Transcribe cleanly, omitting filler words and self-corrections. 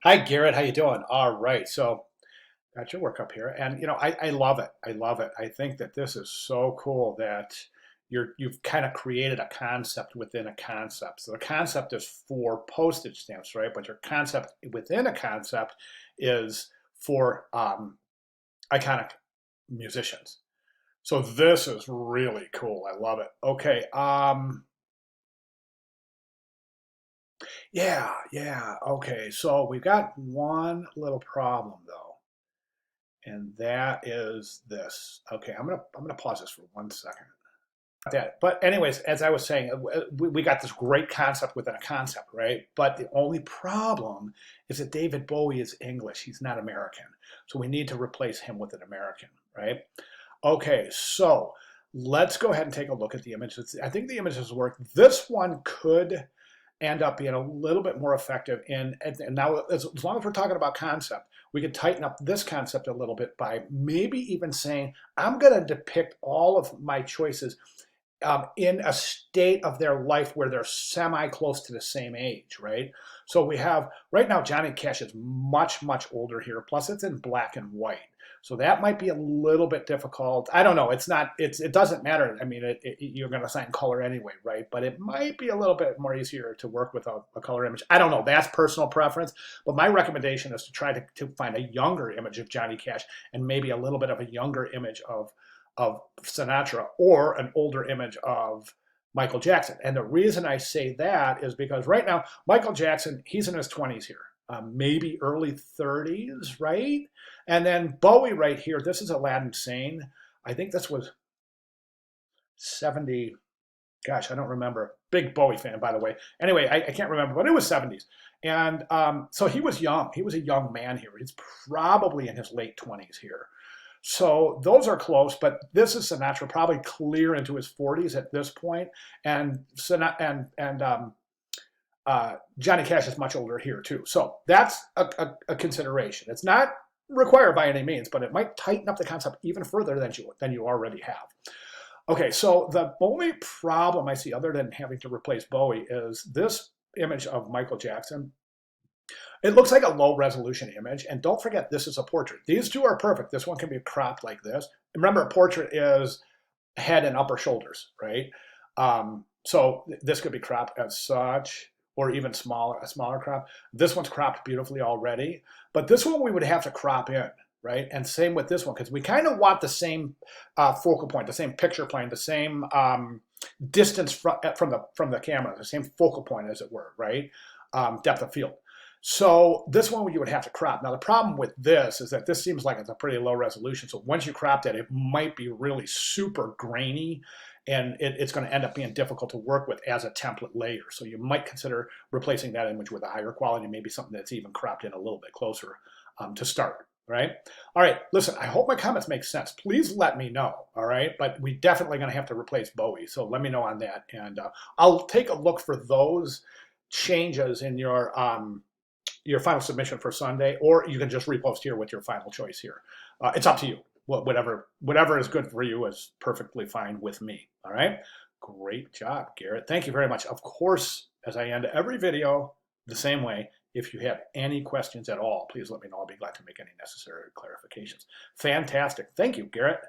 Hi, Garrett. How you doing? All right. So got your work up here, and I love it. I love it. I think that this is so cool that you've kind of created a concept within a concept. So the concept is for postage stamps, right? But your concept within a concept is for iconic musicians. So this is really cool. I love it. Okay. Yeah, yeah. Okay. So we've got one little problem though. And that is this. Okay, I'm gonna pause this for 1 second. That, but anyways, as I was saying, we got this great concept within a concept, right? But the only problem is that David Bowie is English; he's not American, so we need to replace him with an American, right? Okay, so let's go ahead and take a look at the images. I think the images work. This one could end up being a little bit more effective in, and now as long as we're talking about concept, we could tighten up this concept a little bit by maybe even saying, I'm going to depict all of my choices in a state of their life where they're semi close to the same age, right? So we have right now Johnny Cash is much, much older here. Plus, it's in black and white. So that might be a little bit difficult. I don't know. It's not. It doesn't matter. I mean, you're going to assign color anyway, right? But it might be a little bit more easier to work with a color image. I don't know. That's personal preference. But my recommendation is to try to find a younger image of Johnny Cash and maybe a little bit of a younger image of Sinatra or an older image of Michael Jackson. And the reason I say that is because right now, Michael Jackson, he's in his 20s here, maybe early 30s, right? And then Bowie right here, this is Aladdin Sane. I think this was 70. Gosh, I don't remember. Big Bowie fan, by the way. Anyway, I can't remember, but it was 70s. And so he was young. He was a young man here. He's probably in his late 20s here. So those are close, but this is Sinatra, probably clear into his 40s at this point, and Johnny Cash is much older here too. So that's a consideration. It's not required by any means, but it might tighten up the concept even further than you already have. Okay, so the only problem I see other than having to replace Bowie is this image of Michael Jackson. It looks like a low resolution image. And don't forget, this is a portrait. These two are perfect. This one can be cropped like this. Remember, a portrait is head and upper shoulders, right? So this could be cropped as such, or even smaller, a smaller crop. This one's cropped beautifully already. But this one we would have to crop in, right? And same with this one, because we kind of want the same focal point, the same picture plane, the same distance from the camera, the same focal point, as it were, right? Depth of field. So this one you would have to crop. Now the problem with this is that this seems like it's a pretty low resolution. So once you crop that, it might be really super grainy and it's going to end up being difficult to work with as a template layer. So you might consider replacing that image with a higher quality, maybe something that's even cropped in a little bit closer to start. Right? All right, listen, I hope my comments make sense. Please let me know, all right? But we definitely going to have to replace Bowie, so let me know on that. And I'll take a look for those changes in your final submission for Sunday, or you can just repost here with your final choice here. It's up to you. Whatever is good for you is perfectly fine with me. All right. Great job, Garrett. Thank you very much. Of course, as I end every video the same way, if you have any questions at all, please let me know. I'll be glad to make any necessary clarifications. Fantastic. Thank you, Garrett.